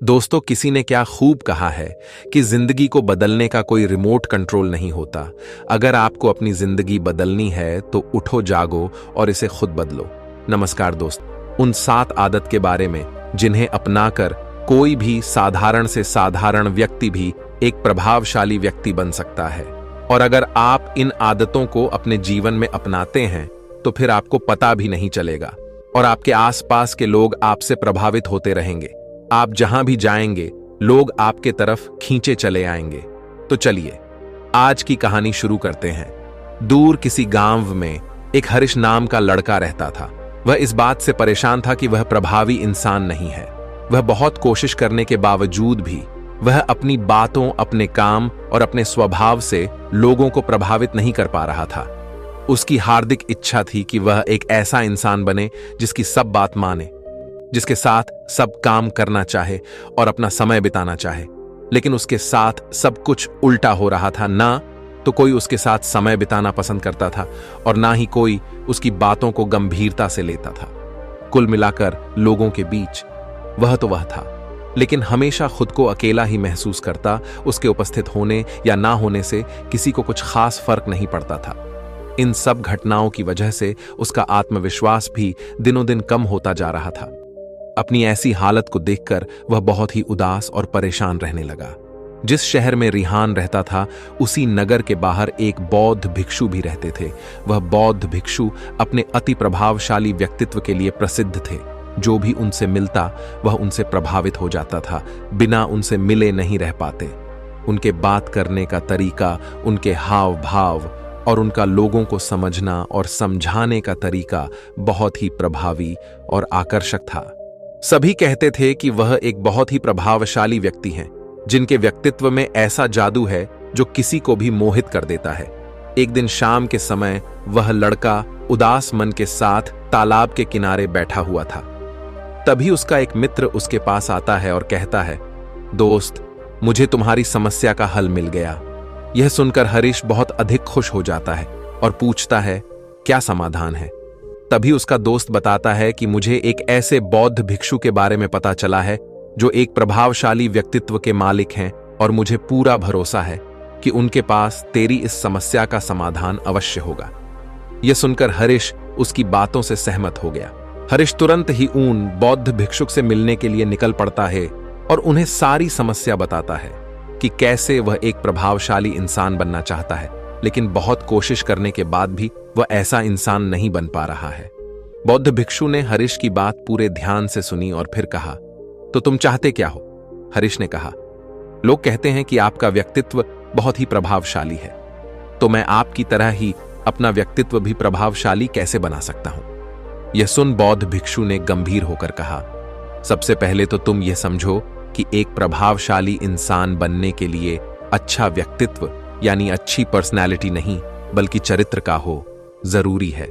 दोस्तों, किसी ने क्या खूब कहा है कि जिंदगी को बदलने का कोई रिमोट कंट्रोल नहीं होता। अगर आपको अपनी जिंदगी बदलनी है तो उठो, जागो और इसे खुद बदलो। नमस्कार दोस्त, उन 7 आदत के बारे में जिन्हें अपनाकर कोई भी साधारण से साधारण व्यक्ति भी एक प्रभावशाली व्यक्ति बन सकता है। और अगर आप इन आदतों को अपने जीवन में अपनाते हैं तो फिर आपको पता भी नहीं चलेगा और आपके आसपास के लोग आपसे प्रभावित होते रहेंगे। आप जहां भी जाएंगे लोग आपके तरफ खींचे चले आएंगे। तो चलिए आज की कहानी शुरू करते हैं। दूर किसी गांव में एक हरीश नाम का लड़का रहता था। वह इस बात से परेशान था कि वह प्रभावी इंसान नहीं है। वह बहुत कोशिश करने के बावजूद भी वह अपनी बातों, अपने काम और अपने स्वभाव से लोगों को प्रभावित नहीं कर पा रहा था। उसकी हार्दिक इच्छा थी कि वह एक ऐसा इंसान बने जिसकी सब बात माने, जिसके साथ सब काम करना चाहे और अपना समय बिताना चाहे। लेकिन उसके साथ सब कुछ उल्टा हो रहा था। ना तो कोई उसके साथ समय बिताना पसंद करता था और ना ही कोई उसकी बातों को गंभीरता से लेता था। कुल मिलाकर लोगों के बीच वह तो वह था, लेकिन हमेशा खुद को अकेला ही महसूस करता। उसके उपस्थित होने या ना होने से किसी को कुछ खास फर्क नहीं पड़ता था। इन सब घटनाओं की वजह से उसका आत्मविश्वास भी दिनों दिन कम होता जा रहा था। अपनी ऐसी हालत को देखकर वह बहुत ही उदास और परेशान रहने लगा। जिस शहर में रिहान रहता था उसी नगर के बाहर एक बौद्ध भिक्षु भी रहते थे। वह बौद्ध भिक्षु अपने अति प्रभावशाली व्यक्तित्व के लिए प्रसिद्ध थे। जो भी उनसे मिलता वह उनसे प्रभावित हो जाता था, बिना उनसे मिले नहीं रह पाते। उनके बात करने का तरीका, उनके हाव भाव और उनका लोगों को समझना और समझाने का तरीका बहुत ही प्रभावी और आकर्षक था। सभी कहते थे कि वह एक बहुत ही प्रभावशाली व्यक्ति हैं, जिनके व्यक्तित्व में ऐसा जादू है जो किसी को भी मोहित कर देता है। एक दिन शाम के समय वह लड़का उदास मन के साथ तालाब के किनारे बैठा हुआ था। तभी उसका एक मित्र उसके पास आता है और कहता है, दोस्त, मुझे तुम्हारी समस्या का हल मिल गया। यह सुनकर हरीश बहुत अधिक खुश हो जाता है और पूछता है, क्या समाधान है? तभी उसका दोस्त बताता है कि मुझे एक ऐसे बौद्ध भिक्षु के बारे में पता चला है जो एक प्रभावशाली व्यक्तित्व के मालिक हैं और मुझे पूरा भरोसा है कि उनके पास तेरी इस समस्या का समाधान अवश्य होगा। यह सुनकर हरीश उसकी बातों से सहमत हो गया। हरीश तुरंत ही उन बौद्ध भिक्षुक से मिलने के लिए निकल पड़ता है और उन्हें सारी समस्या बताता है कि कैसे वह एक प्रभावशाली इंसान बनना चाहता है, लेकिन बहुत कोशिश करने के बाद भी वह ऐसा इंसान नहीं बन पा रहा है। बौद्ध भिक्षु ने हरीश की बात पूरे ध्यान से सुनी और फिर कहा, तो तुम चाहते क्या हो? हरीश ने कहा, लोग कहते हैं कि आपका व्यक्तित्व बहुत ही प्रभावशाली है, तो मैं आपकी तरह ही अपना व्यक्तित्व भी प्रभावशाली कैसे बना सकता हूं? यह सुन बौद्ध भिक्षु ने गंभीर होकर कहा, सबसे पहले तो तुम यह समझो कि एक प्रभावशाली इंसान बनने के लिए अच्छा व्यक्तित्व यानी अच्छी पर्सनैलिटी नहीं बल्कि चरित्र का हो जरूरी है।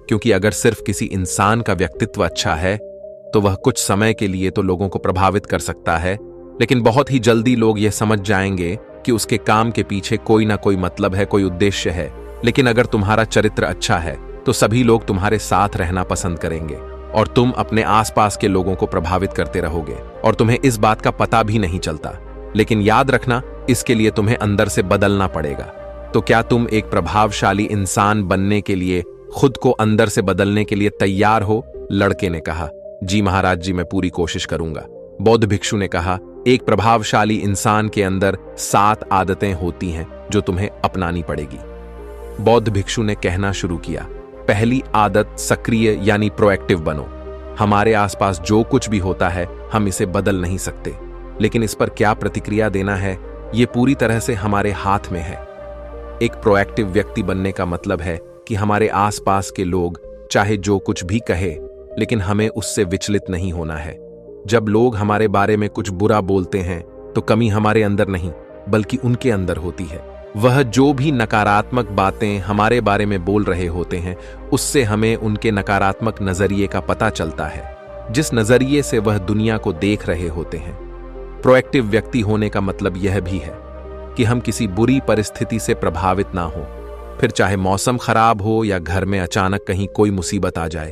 क्योंकि अगर सिर्फ किसी इंसान का व्यक्तित्व अच्छा है तो वह कुछ समय के लिए तो लोगों को प्रभावित कर सकता है, लेकिन बहुत ही जल्दी लोग यह समझ जाएंगे कि उसके काम के पीछे कोई ना कोई मतलब है, कोई उद्देश्य है। लेकिन अगर तुम्हारा चरित्र अच्छा है तो सभी लोग तुम्हारे साथ रहना पसंद करेंगे और तुम अपने आसपास के लोगों को प्रभावित करते रहोगे और तुम्हें इस बात का पता भी नहीं चलता। लेकिन याद रखना, इसके लिए तुम्हें अंदर से बदलना पड़ेगा। तो क्या तुम एक प्रभावशाली इंसान बनने के लिए खुद को अंदर से बदलने के लिए तैयार हो? लड़के ने कहा, जी महाराज जी, मैं पूरी कोशिश करूंगा। बौद्ध भिक्षु ने कहा, एक प्रभावशाली इंसान के अंदर 7 आदतें होती हैं जो तुम्हें अपनानी पड़ेगी। बौद्ध भिक्षु ने कहना शुरू किया, पहली आदत, सक्रिय यानी प्रोएक्टिव बनो। हमारे आसपास जो कुछ भी होता है हम इसे बदल नहीं सकते, लेकिन इस पर क्या प्रतिक्रिया देना है ये पूरी तरह से हमारे हाथ में है। एक प्रोएक्टिव व्यक्ति बनने का मतलब है कि हमारे आसपास के लोग चाहे जो कुछ भी कहे, लेकिन हमें उससे विचलित नहीं होना है। जब लोग हमारे बारे में कुछ बुरा बोलते हैं तो कमी हमारे अंदर नहीं बल्कि उनके अंदर होती है। वह जो भी नकारात्मक बातें हमारे बारे में बोल रहे होते हैं उससे हमें उनके नकारात्मक नजरिए का पता चलता है, जिस नजरिए से वह दुनिया को देख रहे होते हैं। प्रोएक्टिव व्यक्ति होने का मतलब यह भी है कि हम किसी बुरी परिस्थिति से प्रभावित ना हो, फिर चाहे मौसम खराब हो या घर में अचानक कहीं कोई मुसीबत आ जाए।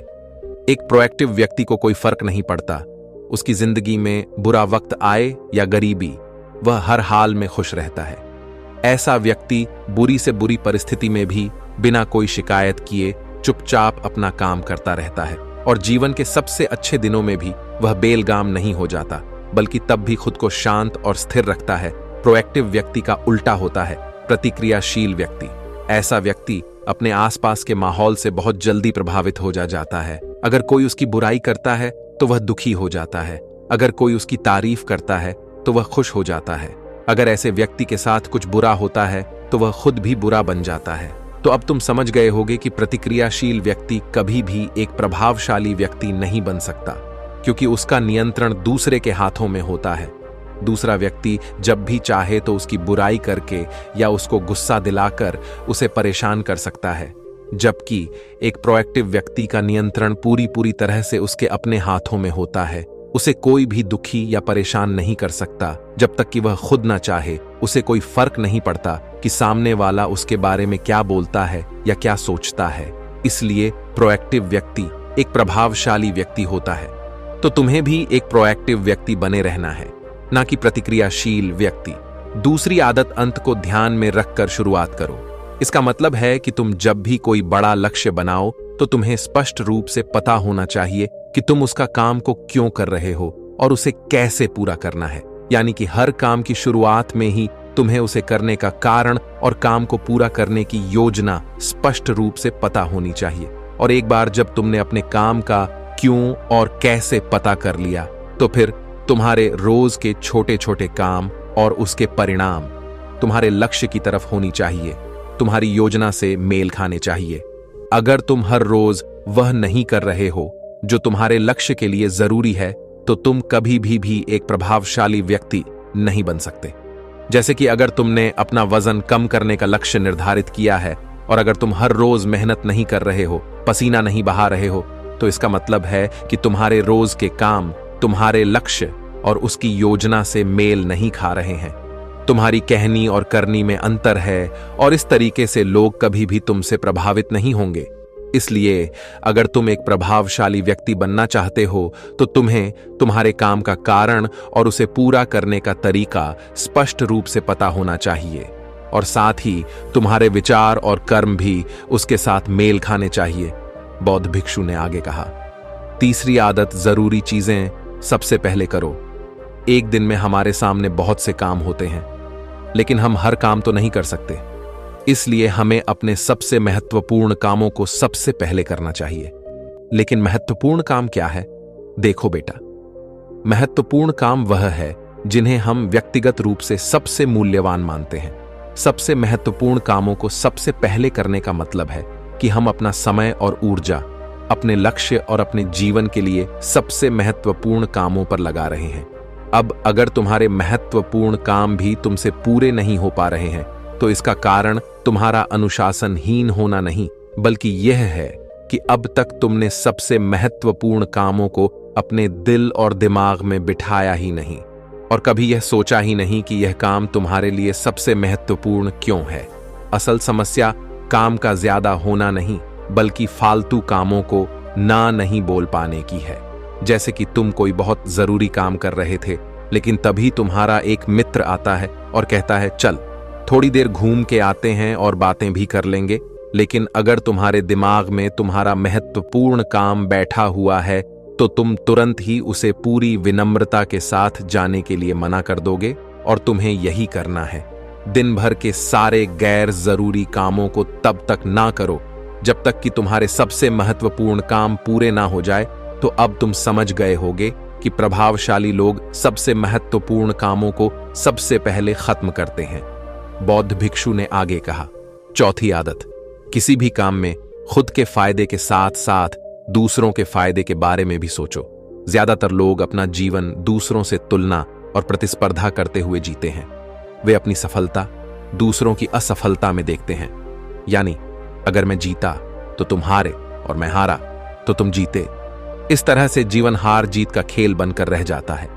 एक प्रोएक्टिव व्यक्ति को कोई फर्क नहीं पड़ता उसकी जिंदगी में बुरा वक्त आए या गरीबी, वह हर हाल में खुश रहता है। ऐसा व्यक्ति बुरी से बुरी परिस्थिति में भी बिना कोई शिकायत किए चुपचाप अपना काम करता रहता है, और जीवन के सबसे अच्छे दिनों में भी वह बेलगाम नहीं हो जाता, बल्कि तब भी खुद को शांत और स्थिर रखता है। प्रोएक्टिव व्यक्ति का उल्टा होता है प्रतिक्रियाशील व्यक्ति। ऐसा व्यक्ति अपने आसपास के माहौल से बहुत जल्दी प्रभावित हो जाता है। अगर कोई उसकी बुराई करता है तो वह दुखी हो जाता है, अगर कोई उसकी तारीफ करता है तो वह खुश हो जाता है। अगर ऐसे व्यक्ति के साथ कुछ बुरा होता है तो वह खुद भी बुरा बन जाता है। तो अब तुम समझ गए होगे कि प्रतिक्रियाशील व्यक्ति कभी भी एक प्रभावशाली व्यक्ति नहीं बन सकता, क्योंकि उसका नियंत्रण दूसरे के हाथों में होता है। दूसरा व्यक्ति जब भी चाहे तो उसकी बुराई करके या उसको गुस्सा दिलाकर उसे परेशान कर सकता है, जबकि एक प्रोएक्टिव व्यक्ति का नियंत्रण पूरी तरह से उसके अपने हाथों में होता है। उसे कोई भी दुखी या परेशान नहीं कर सकता जब तक कि वह खुद ना चाहे। उसे कोई फर्क नहीं पड़ता कि सामने वाला उसके बारे में क्या बोलता है या क्या सोचता है। इसलिए प्रोएक्टिव व्यक्ति एक प्रभावशाली व्यक्ति होता है। तो तुम्हें भी एक प्रोएक्टिव व्यक्ति बने रहना है, ना कि प्रतिक्रियाशील व्यक्ति। दूसरी आदत, अंत को ध्यान में रखकर शुरुआत करो। इसका मतलब है कि तुम जब भी कोई बड़ा लक्ष्य बनाओ तो तुम्हें स्पष्ट रूप से पता होना चाहिए कि तुम उसका काम को क्यों कर रहे हो और उसे कैसे पूरा करना है। यानी कि हर काम की शुरुआत में ही तुम्हें उसे करने का कारण और काम को पूरा करने की योजना स्पष्ट रूप से पता होनी चाहिए। और एक बार जब तुमने अपने काम का क्यों और कैसे पता कर लिया, तो फिर तुम्हारे रोज के छोटे छोटे काम और उसके परिणाम तुम्हारे लक्ष्य की तरफ होनी चाहिए, तुम्हारी योजना से मेल खाने चाहिए। अगर तुम हर रोज वह नहीं कर रहे हो जो तुम्हारे लक्ष्य के लिए जरूरी है, तो तुम कभी भी एक प्रभावशाली व्यक्ति नहीं बन सकते। जैसे कि अगर तुमने अपना वजन कम करने का लक्ष्य निर्धारित किया है और अगर तुम हर रोज मेहनत नहीं कर रहे हो, पसीना नहीं बहा रहे हो, तो इसका मतलब है कि तुम्हारे रोज के काम तुम्हारे लक्ष्य और उसकी योजना से मेल नहीं खा रहे हैं। तुम्हारी कहनी और करनी में अंतर है और इस तरीके से लोग कभी भी तुमसे प्रभावित नहीं होंगे। इसलिए अगर तुम एक प्रभावशाली व्यक्ति बनना चाहते हो तो तुम्हें तुम्हारे काम का कारण और उसे पूरा करने का तरीका स्पष्ट रूप से पता होना चाहिए, और साथ ही तुम्हारे विचार और कर्म भी उसके साथ मेल खाने चाहिए। बौद्ध भिक्षु ने आगे कहा, तीसरी आदत, जरूरी चीजें सबसे पहले करो। एक दिन में हमारे सामने बहुत से काम होते हैं, लेकिन हम हर काम तो नहीं कर सकते। इसलिए हमें अपने सबसे महत्वपूर्ण कामों को सबसे पहले करना चाहिए। लेकिन महत्वपूर्ण काम क्या है? देखो बेटा, महत्वपूर्ण काम वह है जिन्हें हम व्यक्तिगत रूप से सबसे मूल्यवान मानते हैं। सबसे महत्वपूर्ण कामों को सबसे पहले करने का मतलब है कि हम अपना समय और ऊर्जा अपने लक्ष्य और अपने जीवन के लिए सबसे महत्वपूर्ण कामों पर लगा रहे हैं। अब अगर तुम्हारे महत्वपूर्ण काम भी तुमसे पूरे नहीं हो पा रहे हैं, तो इसका कारण तुम्हारा अनुशासनहीन होना नहीं, बल्कि यह है कि अब तक तुमने सबसे महत्वपूर्ण कामों को अपने दिल और दिमाग में बिठाया ही नहीं, और कभी यह सोचा ही नहीं कि यह काम तुम्हारे लिए सबसे महत्वपूर्ण क्यों है। असल समस्या काम का ज्यादा होना नहीं, बल्कि फालतू कामों को ना नहीं बोल पाने की है। जैसे कि तुम कोई बहुत जरूरी काम कर रहे थे, लेकिन तभी तुम्हारा एक मित्र आता है और कहता है, चल थोड़ी देर घूम के आते हैं और बातें भी कर लेंगे। लेकिन अगर तुम्हारे दिमाग में तुम्हारा महत्वपूर्ण काम बैठा हुआ है, तो तुम तुरंत ही उसे पूरी विनम्रता के साथ जाने के लिए मना कर दोगे, और तुम्हें यही करना है। दिन भर के सारे गैर जरूरी कामों को तब तक ना करो जब तक कि तुम्हारे सबसे महत्वपूर्ण काम पूरे ना हो जाए। तो अब तुम समझ गए होगे कि प्रभावशाली लोग सबसे महत्वपूर्ण कामों को सबसे पहले खत्म करते हैं। बौद्ध भिक्षु ने आगे कहा, चौथी आदत, किसी भी काम में खुद के फायदे के साथ साथ दूसरों के फायदे के बारे में भी सोचो। ज्यादातर लोग अपना जीवन दूसरों से तुलना और प्रतिस्पर्धा करते हुए जीते हैं। वे अपनी सफलता दूसरों की असफलता में देखते हैं। यानी अगर मैं जीता तो तुम हारे और मैं हारा तो तुम जीते। इस तरह से जीवन हार जीत का खेल बनकर रह जाता है।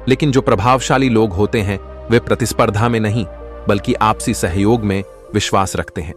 लेकिन जो प्रभावशाली लोग होते हैं, वे प्रतिस्पर्धा में नहीं, बल्कि आपसी सहयोग में विश्वास रखते हैं।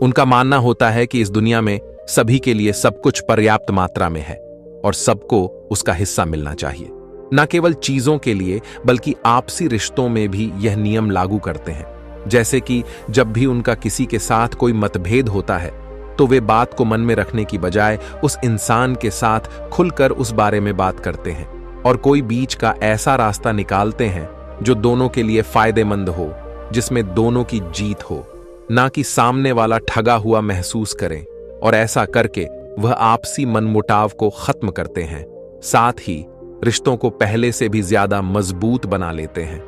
उनका मानना होता है कि इस दुनिया में सभी के लिए सब कुछ पर्याप्त मात्रा में है और सबको उसका हिस्सा मिलना चाहिए। न केवल चीजों के लिए बल्कि आपसी रिश्तों में भी यह नियम लागू करते हैं। जैसे कि जब भी उनका किसी के साथ कोई मतभेद होता है तो वे बात को मन में रखने की बजाय उस इंसान के साथ खुलकर उस बारे में बात करते हैं और कोई बीच का ऐसा रास्ता निकालते हैं जो दोनों के लिए फायदेमंद हो, जिसमें दोनों की जीत हो, ना कि सामने वाला ठगा हुआ महसूस करें। और ऐसा करके वह आपसी मनमुटाव को खत्म करते हैं, साथ ही रिश्तों को पहले से भी ज्यादा मजबूत बना लेते हैं।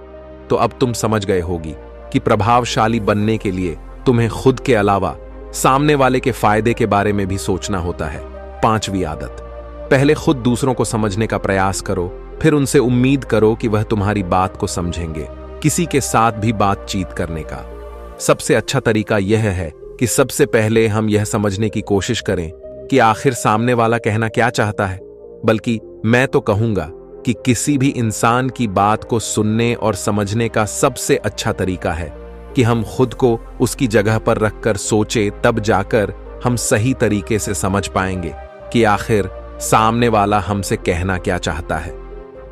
तो अब तुम समझ गए होगी कि प्रभावशाली बनने के लिए तुम्हें खुद के अलावा सामने वाले के फायदे के बारे में भी सोचना होता है। 5वीं आदत, पहले खुद दूसरों को समझने का प्रयास करो, फिर उनसे उम्मीद करो कि वह तुम्हारी बात को समझेंगे। किसी के साथ भी बातचीत करने का सबसे अच्छा तरीका यह है कि सबसे पहले हम यह समझने की कोशिश करें कि आखिर सामने वाला कहना क्या चाहता है। बल्कि मैं तो कहूंगा कि किसी भी इंसान की बात को सुनने और समझने का सबसे अच्छा तरीका है कि हम खुद को उसकी जगह पर रखकर सोचे, तब जाकर हम सही तरीके से समझ पाएंगे कि आखिर सामने वाला हमसे कहना क्या चाहता है।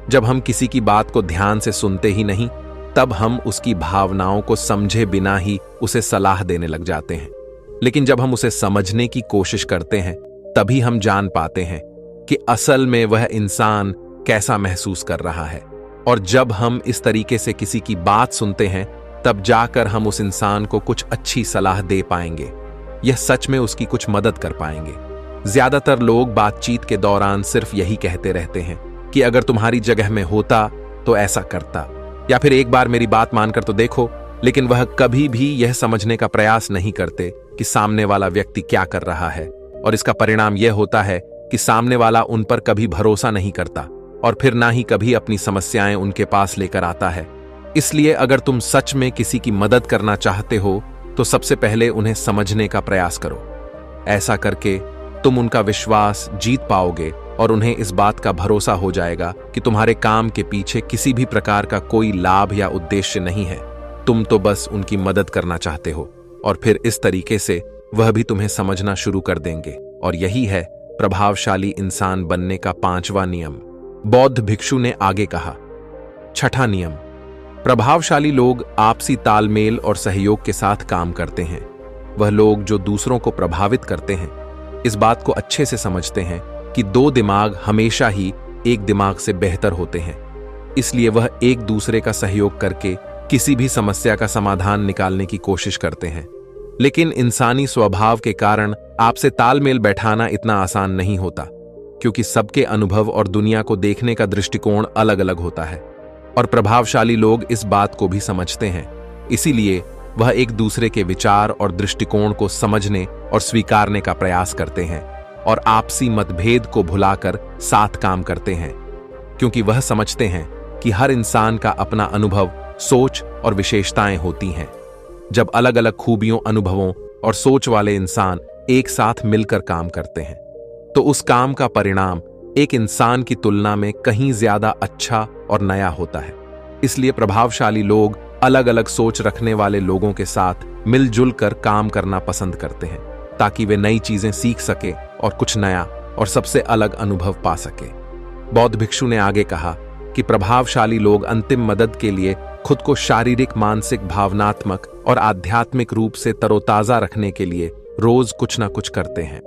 जब हम किसी की बात को ध्यान से सुनते ही नहीं, तब हम उसकी भावनाओं को समझे बिना ही उसे सलाह देने लग जाते हैं। लेकिन जब हम उसे समझने की कोशिश करते हैं, तभी हम जान पाते हैं कि असल में वह इंसान कैसा महसूस कर रहा है। और जब हम इस तरीके से किसी की बात सुनते हैं, तब जाकर हम उस इंसान को कुछ अच्छी सलाह दे पाएंगे, यह सच में उसकी कुछ मदद कर पाएंगे। ज्यादातर लोग बातचीत के दौरान सिर्फ यही कहते रहते हैं कि अगर तुम्हारी जगह में होता तो ऐसा करता, या फिर एक बार मेरी बात मानकर तो देखो। लेकिन वह कभी भी यह समझने का प्रयास नहीं करते कि सामने वाला व्यक्ति क्या कर रहा है। और इसका परिणाम यह होता है कि सामने वाला उन पर कभी भरोसा नहीं करता और फिर ना ही कभी अपनी समस्याएं उनके पास लेकर आता है। इसलिए अगर तुम सच में किसी की मदद करना चाहते हो तो सबसे पहले उन्हें समझने का प्रयास करो। ऐसा करके तुम उनका विश्वास जीत पाओगे और उन्हें इस बात का भरोसा हो जाएगा कि तुम्हारे काम के पीछे किसी भी प्रकार का कोई लाभ या उद्देश्य नहीं है। तुम तो बस उनकी मदद करना चाहते हो, और फिर इस तरीके से वह भी तुम्हें समझना शुरू कर देंगे। और यही है प्रभावशाली इंसान बनने का 5वां नियम। बौद्ध भिक्षु ने आगे कहा, 6ठा नियम, प्रभावशाली लोग आपसी तालमेल और सहयोग के साथ काम करते हैं। वह लोग जो दूसरों को प्रभावित करते हैं इस बात को अच्छे से समझते हैं कि 2 दिमाग हमेशा ही एक दिमाग से बेहतर होते हैं। इसलिए वह एक दूसरे का सहयोग करके किसी भी समस्या का समाधान निकालने की कोशिश करते हैं। लेकिन इंसानी स्वभाव के कारण आपसे तालमेल बैठाना इतना आसान नहीं होता, क्योंकि सबके अनुभव और दुनिया को देखने का दृष्टिकोण अलग अलग होता है। और प्रभावशाली लोग इस बात को भी समझते हैं। इसीलिए वह एक दूसरे के विचार और दृष्टिकोण को समझने और स्वीकारने का प्रयास करते हैं और आपसी मतभेद को भुलाकर साथ काम करते हैं, क्योंकि वह समझते हैं कि हर इंसान का अपना अनुभव, सोच और विशेषताएं होती हैं। जब अलग अलग खूबियों, अनुभवों और सोच वाले इंसान एक साथ मिलकर काम करते हैं तो उस काम का परिणाम एक इंसान की तुलना में कहीं ज्यादा अच्छा और नया होता है। इसलिए प्रभावशाली लोग अलग अलग सोच रखने वाले लोगों के साथ मिलजुल कर काम करना पसंद करते हैं, ताकि वे नई चीजें सीख सके और कुछ नया और सबसे अलग अनुभव पा सके। बौद्ध भिक्षु ने आगे कहा कि प्रभावशाली लोग अंतिम मदद के लिए खुद को शारीरिक, मानसिक, भावनात्मक और आध्यात्मिक रूप से तरोताजा रखने के लिए रोज कुछ ना कुछ करते हैं।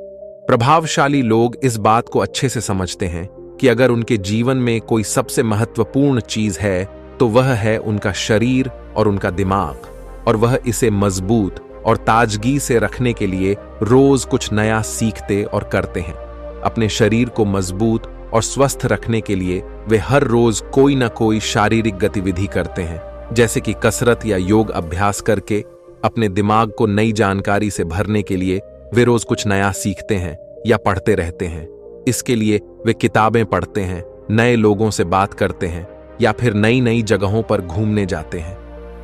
प्रभावशाली लोग इस बात को अच्छे से समझते हैं कि अगर उनके जीवन में कोई सबसे महत्वपूर्ण चीज है तो वह है उनका शरीर और उनका दिमाग, और वह इसे मजबूत और ताजगी से रखने के लिए रोज कुछ नया सीखते और करते हैं। अपने शरीर को मजबूत और स्वस्थ रखने के लिए वे हर रोज कोई ना कोई शारीरिक गतिविधि करते हैं, जैसे कि कसरत या योग अभ्यास करके। अपने दिमाग को नई जानकारी से भरने के लिए वे रोज कुछ नया सीखते हैं या पढ़ते रहते हैं। इसके लिए वे किताबें पढ़ते हैं, नए लोगों से बात करते हैं या फिर नई नई जगहों पर घूमने जाते हैं।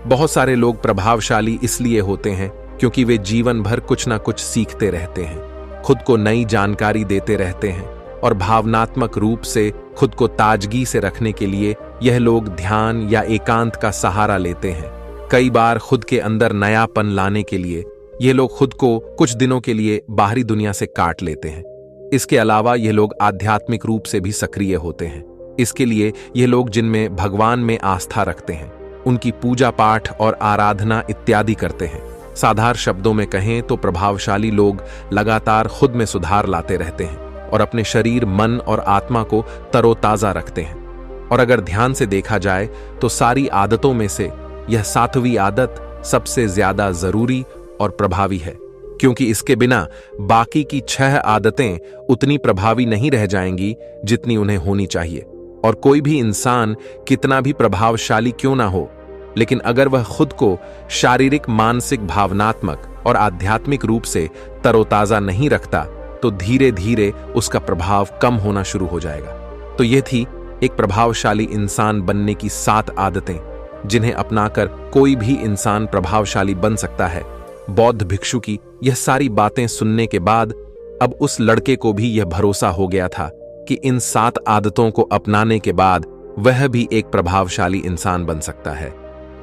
बहुत सारे लोग प्रभावशाली इसलिए होते हैं क्योंकि वे जीवन भर कुछ ना कुछ सीखते रहते हैं, खुद को नई जानकारी देते रहते हैं, और भावनात्मक रूप से खुद को ताजगी से रखने के लिए यह लोग ध्यान या एकांत का सहारा लेते हैं। कई बार खुद के अंदर नयापन लाने के लिए ये लोग खुद को कुछ दिनों के लिए बाहरी दुनिया से काट लेते हैं। इसके अलावा ये लोग आध्यात्मिक रूप से भी सक्रिय होते हैं। इसके लिए ये लोग जिनमें भगवान में आस्था रखते हैं, उनकी पूजा पाठ और आराधना इत्यादि करते हैं। साधारण शब्दों में कहें तो प्रभावशाली लोग लगातार खुद में सुधार लाते रहते हैं और अपने शरीर, मन और आत्मा को तरोताजा रखते हैं। और अगर ध्यान से देखा जाए तो सारी आदतों में से यह 7वीं आदत सबसे ज्यादा जरूरी और प्रभावी है, क्योंकि इसके बिना बाकी की 6 आदतें उतनी प्रभावी नहीं रह जाएंगी जितनी उन्हें होनी चाहिए। और कोई भी इंसान कितना भी प्रभावशाली क्यों ना हो, लेकिन अगर वह खुद को शारीरिक, मानसिक, भावनात्मक और आध्यात्मिक रूप से तरोताजा नहीं रखता तो धीरे धीरे उसका प्रभाव कम होना शुरू हो जाएगा। तो ये थी एक प्रभावशाली इंसान बनने की 7 आदतें, जिन्हें अपनाकर कोई भी इंसान प्रभावशाली बन सकता है। बौद्ध भिक्षु की यह सारी बातें सुनने के बाद अब उस लड़के को भी यह भरोसा हो गया था कि इन 7 आदतों को अपनाने के बाद वह भी एक प्रभावशाली इंसान बन सकता है।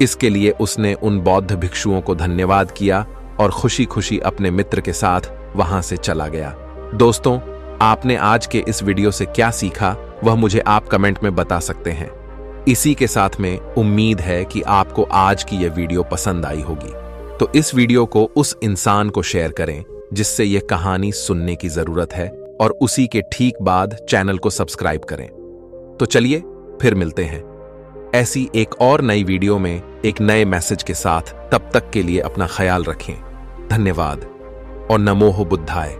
इसके लिए उसने उन बौद्ध भिक्षुओं को धन्यवाद किया और खुशी खुशी अपने मित्र के साथ वहां से चला गया। दोस्तों, आपने आज के इस वीडियो से क्या सीखा वह मुझे आप कमेंट में बता सकते हैं। इसी के साथ में उम्मीद है कि आपको आज की यह वीडियो पसंद आई होगी, तो इस वीडियो को उस इंसान को शेयर करें जिससे यह कहानी सुनने की जरूरत है, और उसी के ठीक बाद चैनल को सब्सक्राइब करें। तो चलिए फिर मिलते हैं ऐसी एक और नई वीडियो में एक नए मैसेज के साथ। तब तक के लिए अपना ख्याल रखें। धन्यवाद और नमो बुद्धाय।